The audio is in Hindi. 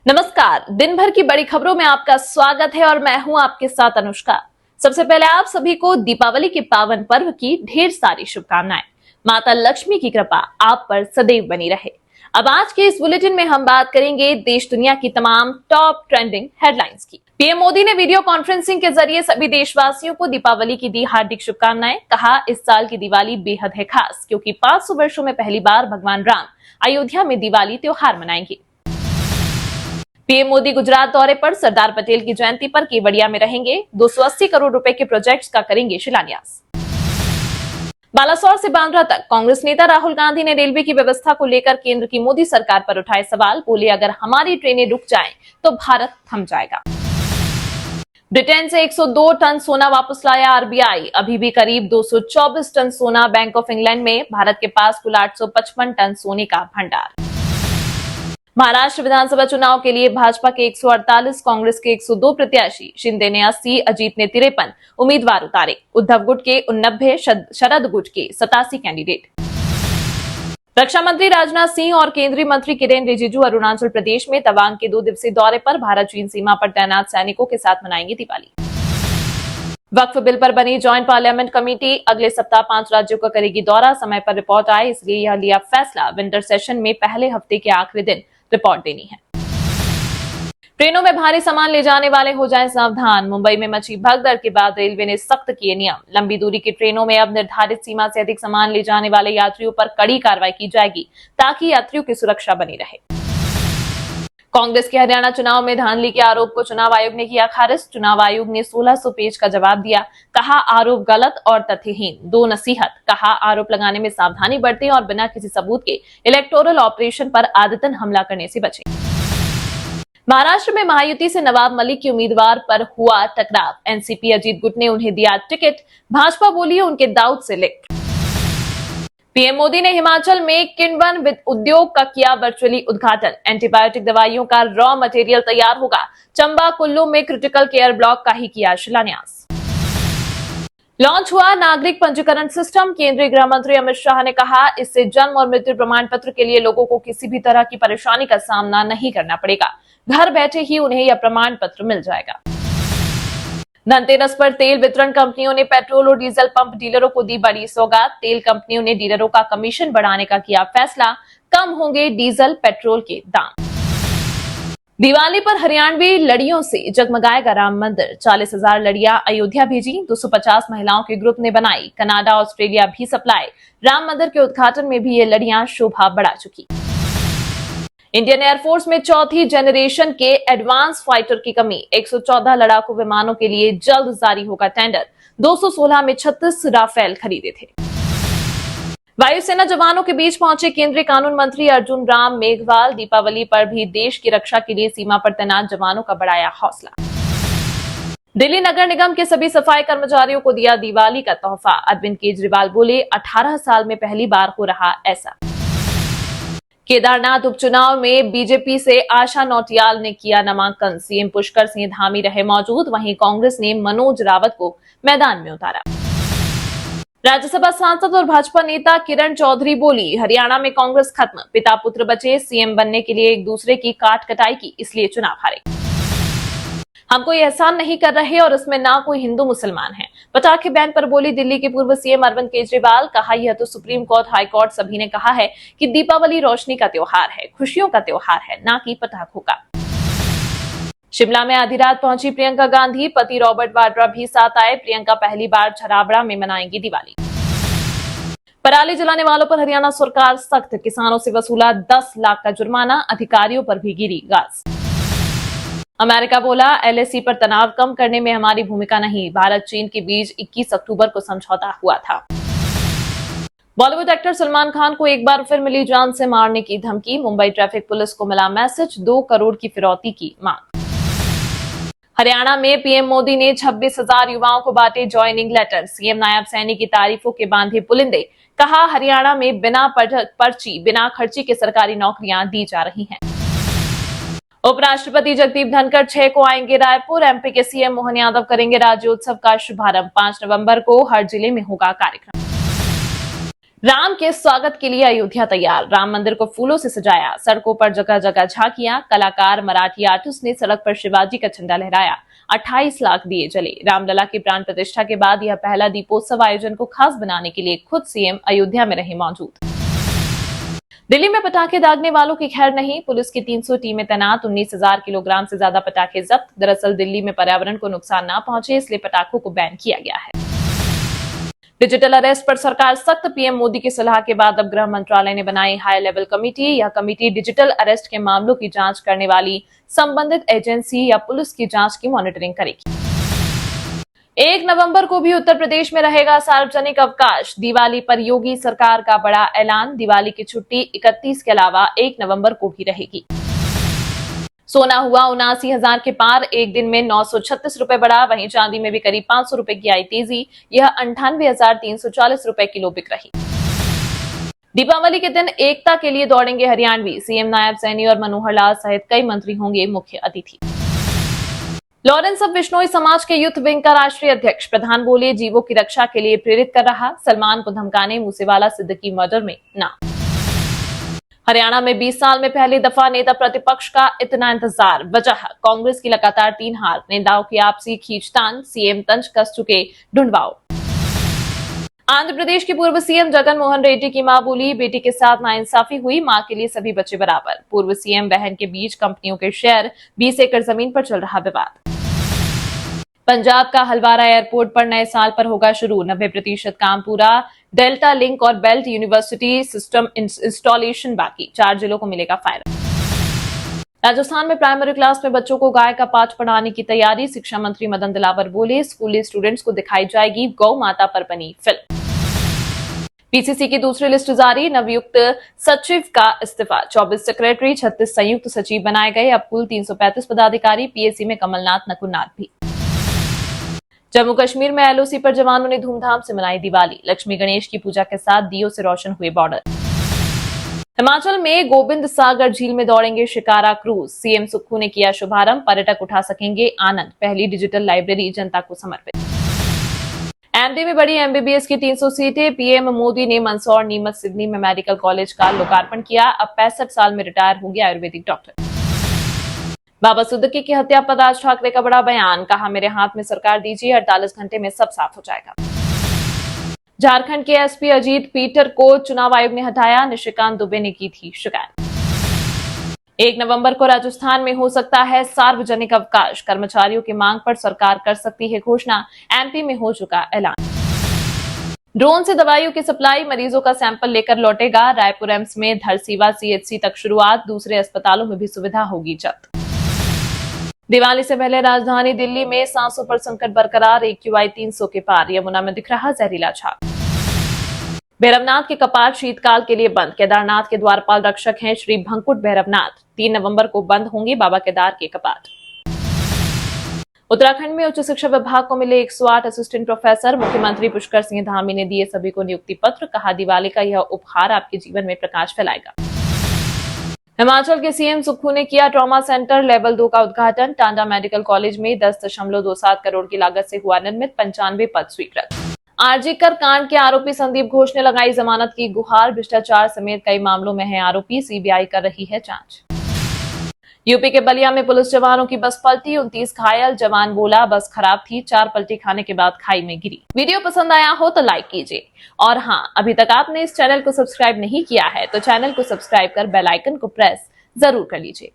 नमस्कार। दिन भर की बड़ी खबरों में आपका स्वागत है और मैं हूं आपके साथ अनुष्का। सबसे पहले आप सभी को दीपावली के पावन पर्व की ढेर सारी शुभकामनाएं। माता लक्ष्मी की कृपा आप पर सदैव बनी रहे। अब आज के इस बुलेटिन में हम बात करेंगे देश दुनिया की तमाम टॉप ट्रेंडिंग हेडलाइंस की। पीएम मोदी ने वीडियो कॉन्फ्रेंसिंग के जरिए सभी देशवासियों को दीपावली की दी हार्दिक शुभकामनाएं। कहा, इस साल की दिवाली बेहद है खास क्योंकि 500 वर्षों में पहली बार भगवान राम अयोध्या में दिवाली त्योहार मनाएंगे। पीएम मोदी गुजरात दौरे पर सरदार पटेल की जयंती पर केवड़िया में रहेंगे। 280 करोड़ रुपए के प्रोजेक्ट्स का करेंगे शिलान्यास। बालासोर से बांद्रा तक कांग्रेस नेता राहुल गांधी ने रेलवे की व्यवस्था को लेकर केंद्र की मोदी सरकार पर उठाए सवाल। बोले, अगर हमारी ट्रेनें रुक जाएं तो भारत थम जाएगा। ब्रिटेन से 102 टन सोना वापस लाया आरबीआई। अभी भी करीब 224 टन सोना बैंक ऑफ इंग्लैंड में। भारत के पास कुल 855 टन सोने का भंडार। महाराष्ट्र विधानसभा चुनाव के लिए भाजपा के 148, कांग्रेस के 102 प्रत्याशी। शिंदे ने 80, अजीत ने 53 उम्मीदवार उतारे। उद्धव गुट के 89, शरद गुट के 87 कैंडिडेट। रक्षा मंत्री राजनाथ सिंह और केंद्रीय मंत्री किरेन रिजिजू अरुणाचल प्रदेश में तवांग के 2 दिवसीय दौरे पर भारत चीन सीमा पर तैनात सैनिकों के साथ मनाएंगे दिवाली। वक्फ बिल पर बनी ज्वाइंट पार्लियामेंट कमेटी अगले सप्ताह 5 राज्यों का करेगी दौरा। समय पर रिपोर्ट आए इसलिए यह लिया फैसला। विंटर सेशन में पहले हफ्ते के आखिरी दिन रिपोर्ट देनी है। ट्रेनों में भारी सामान ले जाने वाले हो जाएं सावधान। मुंबई में मची भगदड़ के बाद रेलवे ने सख्त किए नियम। लंबी दूरी की ट्रेनों में अब निर्धारित सीमा से अधिक सामान ले जाने वाले यात्रियों पर कड़ी कार्रवाई की जाएगी ताकि यात्रियों की सुरक्षा बनी रहे। कांग्रेस के हरियाणा चुनाव में धांधली के आरोप को चुनाव आयोग ने किया खारिज। चुनाव आयोग ने 1600 पेज का जवाब दिया। कहा, आरोप गलत और तथ्यहीन। 2 नसीहत। कहा, आरोप लगाने में सावधानी बरतें और बिना किसी सबूत के इलेक्टोरल ऑपरेशन पर आदतन हमला करने से बचें। महाराष्ट्र में महायुति से नवाब मलिक के उम्मीदवार पर हुआ टकराव। एनसीपी अजीत गुट ने उन्हें दिया टिकट। भाजपा बोली उनके दाऊद से लिंक। पीएम मोदी ने हिमाचल में किण्वन उद्योग का किया वर्चुअली उद्घाटन। एंटीबायोटिक दवाइयों का रॉ मटेरियल तैयार होगा। चंबा कुल्लू में क्रिटिकल केयर ब्लॉक का ही किया शिलान्यास। लॉन्च हुआ नागरिक पंजीकरण सिस्टम। केंद्रीय गृह मंत्री अमित शाह ने कहा, इससे जन्म और मृत्यु प्रमाण पत्र के लिए लोगों को किसी भी तरह की परेशानी का सामना नहीं करना पड़ेगा। घर बैठे ही उन्हें यह प्रमाण पत्र मिल जाएगा। धनतेरस पर तेल वितरण कंपनियों ने पेट्रोल और डीजल पंप डीलरों को दी बड़ी सौगात। तेल कंपनियों ने डीलरों का कमीशन बढ़ाने का किया फैसला। कम होंगे डीजल पेट्रोल के दाम। दिवाली पर हरियाणवी लड़ियों से जगमगाएगा राम मंदिर। 40,000 लड़ियां अयोध्या भेजी। 250 महिलाओं के ग्रुप ने बनाई। कनाडा, ऑस्ट्रेलिया भी सप्लाई। राम मंदिर के उद्घाटन में भी ये लड़ियां शोभा बढ़ा चुकी। इंडियन एयरफोर्स में 4थी जनरेशन के एडवांस फाइटर की कमी। 114 लड़ाकू विमानों के लिए जल्द जारी होगा टेंडर। 216 में 36 राफेल खरीदे थे। वायुसेना जवानों के बीच पहुंचे केंद्रीय कानून मंत्री अर्जुन राम मेघवाल। दीपावली पर भी देश की रक्षा के लिए सीमा पर तैनात जवानों का बढ़ाया हौसला। दिल्ली नगर निगम के सभी सफाई कर्मचारियों को दिया दिवाली का तोहफा। अरविंद केजरीवाल बोले, 18 साल में पहली बार हो रहा ऐसा। केदारनाथ उपचुनाव में बीजेपी से आशा नौटियाल ने किया नामांकन। सीएम पुष्कर सिंह धामी रहे मौजूद। वहीं कांग्रेस ने मनोज रावत को मैदान में उतारा। राज्यसभा सांसद और भाजपा नेता किरण चौधरी बोली, हरियाणा में कांग्रेस खत्म। पिता पुत्र बचे। सीएम बनने के लिए एक दूसरे की काट कटाई की, इसलिए चुनाव हारे। हम कोई एहसान नहीं कर रहे और इसमें ना कोई हिंदू मुसलमान है। पटाखे बैन पर बोली दिल्ली के पूर्व सीएम अरविंद केजरीवाल। कहा, यह तो सुप्रीम कोर्ट, हाई कोर्ट सभी ने कहा है कि दीपावली रोशनी का त्योहार है, खुशियों का त्योहार है, ना कि पटाखों का। शिमला में आधी रात पहुंची प्रियंका गांधी। पति रॉबर्ट वाड्रा भी साथ आए। प्रियंका पहली बार छराबड़ा में मनाएंगी दिवाली। पराली जलाने वालों पर हरियाणा सरकार सख्त। किसानों से वसूला 10 लाख का जुर्माना। अधिकारियों पर भी गिरी गाज। अमेरिका बोला, एलएसी पर तनाव कम करने में हमारी भूमिका नहीं। भारत चीन के बीच 21 अक्टूबर को समझौता हुआ था। बॉलीवुड एक्टर सलमान खान को एक बार फिर मिली जान से मारने की धमकी। मुंबई ट्रैफिक पुलिस को मिला मैसेज। 2 करोड़ की फिरौती की मांग। हरियाणा में पीएम मोदी ने 26,000 युवाओं को बांटे joining letter. CM Nayab Saini की तारीफों के बांधे पुलिंदे। कहा, हरियाणा में बिना पर्ची बिना खर्ची के सरकारी नौकरियां दी जा रही हैं। उपराष्ट्रपति जगदीप धनखड़ 6 को आएंगे रायपुर। एमपी के सीएम मोहन यादव करेंगे राज्योत्सव का शुभारंभ। 5 नवंबर को हर जिले में होगा कार्यक्रम। राम के स्वागत के लिए अयोध्या तैयार, राम मंदिर को फूलों से सजाया, सड़कों पर जगह जगह झांकियां, कलाकार मराठी आर्टिस्ट ने सड़क पर शिवाजी का झंडा लहराया, 28 लाख दिए जले। रामलला की प्राण प्रतिष्ठा के बाद यह पहला दीपोत्सव आयोजन को खास बनाने के लिए खुद सीएम अयोध्या में रहे मौजूद। दिल्ली में पटाखे दागने वालों की खैर नहीं, पुलिस की 300 टीमें तैनात, 19,000 किलोग्राम से ज्यादा पटाखे जब्त। दरअसल दिल्ली में पर्यावरण को नुकसान न पहुंचे इसलिए पटाखों को बैन किया गया है। डिजिटल अरेस्ट पर सरकार सख्त, पीएम मोदी की सलाह के बाद अब गृह मंत्रालय ने बनाई हाई लेवल कमेटी। यह कमेटी डिजिटल अरेस्ट के मामलों की जांच करने वाली संबंधित एजेंसी या पुलिस की जांच की मॉनिटरिंग करेगी। 1 नवंबर को भी उत्तर प्रदेश में रहेगा सार्वजनिक अवकाश। दिवाली पर योगी सरकार का बड़ा ऐलान, दिवाली की छुट्टी 31 के अलावा 1 नवंबर को भी रहेगी। सोना हुआ 79,000 के पार, एक दिन में 936 रुपए बढ़ा। वहीं चांदी में भी करीब 500 रुपए की आई तेजी, यह 98,340 रुपए किलो बिक रही। दीपावली के दिन एकता के लिए दौड़ेंगे हरियाणवी, सीएम नायब सैनी और मनोहर लाल सहित कई मंत्री होंगे मुख्य अतिथि। लॉरेंस अब बिश्नोई समाज के यूथ विंग का राष्ट्रीय अध्यक्ष, प्रधान बोले जीवों की रक्षा के लिए प्रेरित कर रहा, सलमान को धमकाने मूसेवाला सिद्दीकी मर्डर में ना। हरियाणा में 20 साल में पहली दफा नेता प्रतिपक्ष का इतना इंतजार, वजह कांग्रेस की लगातार 3 हार, नेताओं की आपसी खींचतान, सीएम तंज कस चुके ढूंढवाओ। आंध्र प्रदेश की पूर्व सीएम जगन मोहन रेड्डी की मां बोली बेटी के साथ नाइंसाफी हुई, मां के लिए सभी बच्चे बराबर। पूर्व सीएम बहन के बीच कंपनियों के शेयर, 20 एकड़ जमीन पर चल रहा विवाद। पंजाब का हलवारा एयरपोर्ट पर नए साल पर होगा शुरू, 90% काम पूरा। डेल्टा लिंक और बेल्ट यूनिवर्सिटी सिस्टम इंस्टॉलेशन बाकी, 4 जिलों को मिलेगा फायदा। राजस्थान में प्राइमरी क्लास में बच्चों को गाय का पाठ पढ़ाने की तैयारी, शिक्षा मंत्री मदन दिलावर बोले स्कूली स्टूडेंट्स को दिखाई जाएगी गौ माता पर बनी फिल्म। पीसीसी की दूसरी लिस्ट जारी, नवयुक्त सचिव का इस्तीफा, 24 सेक्रेटरी 36 संयुक्त सचिव बनाए गए, अब कुल 335 पदाधिकारी। पीएसी में कमलनाथ नकुलनाथ भी। जम्मू कश्मीर में एलओसी पर जवानों ने धूमधाम से मनाई दिवाली, लक्ष्मी गणेश की पूजा के साथ दियों से रोशन हुए बॉर्डर। हिमाचल में गोबिंद सागर झील में दौड़ेंगे शिकारा क्रूज, सीएम सुक्खू ने किया शुभारंभ, पर्यटक उठा सकेंगे आनंद, पहली डिजिटल लाइब्रेरी जनता को समर्पित। एमडी में बड़ी एमबीबीएस की 300 सीटें, पीएम मोदी ने मंदसौर, नीमच, सिडनी में मेडिकल कॉलेज का लोकार्पण किया, अब 65 साल में रिटायर होंगे आयुर्वेदिक डॉक्टर। बाबा सिद्दीकी की हत्या पर राज ठाकरे का बड़ा बयान, कहा मेरे हाथ में सरकार दीजिए, 48 घंटे में सब साफ हो जाएगा। झारखंड के एसपी अजीत पीटर को चुनाव आयोग ने हटाया, निशिकांत दुबे ने की थी शिकायत। 1 नवंबर को राजस्थान में हो सकता है सार्वजनिक अवकाश, कर्मचारियों की मांग पर सरकार कर सकती है घोषणा, एमपी में हो चुका ऐलान। ड्रोन से दवाइयों की सप्लाई, मरीजों का सैंपल लेकर लौटेगा, रायपुर एम्स में धरसीवा सीएचसी तक शुरुआत, दूसरे अस्पतालों में भी सुविधा होगी जल्द। दिवाली से पहले राजधानी दिल्ली में सांसों पर संकट बरकरार, AQI 300 के पार, यमुना में दिख रहा जहरीला छाप। भैरवनाथ के कपाट शीतकाल के लिए बंद, केदारनाथ के द्वारपाल रक्षक हैं श्री भंकुट भैरवनाथ, 3 नवंबर को बंद होंगे बाबा केदार के कपाट। उत्तराखंड में उच्च शिक्षा विभाग को मिले 108 असिस्टेंट प्रोफेसर, मुख्यमंत्री पुष्कर सिंह धामी ने दिए सभी को नियुक्ति पत्र, कहा दिवाली का यह उपहार आपके जीवन में प्रकाश फैलाएगा। हिमाचल के सीएम सुक्खू ने किया ट्रॉमा सेंटर लेवल 2 का उद्घाटन, टांडा मेडिकल कॉलेज में 10.27 करोड़ की लागत से हुआ निर्मित, 95 पद स्वीकृत। आरजीकर कांड के आरोपी संदीप घोष ने लगाई जमानत की गुहार, भ्रष्टाचार समेत कई मामलों में है आरोपी, सीबीआई कर रही है जांच। यूपी के बलिया में पुलिस जवानों की बस पलटी, 29 घायल, जवान बोला बस खराब थी, 4 पलटी खाने के बाद खाई में गिरी। वीडियो पसंद आया हो तो लाइक कीजिए, और हाँ, अभी तक आपने इस चैनल को सब्सक्राइब नहीं किया है तो चैनल को सब्सक्राइब कर बेल आइकन को प्रेस जरूर कर लीजिएगा।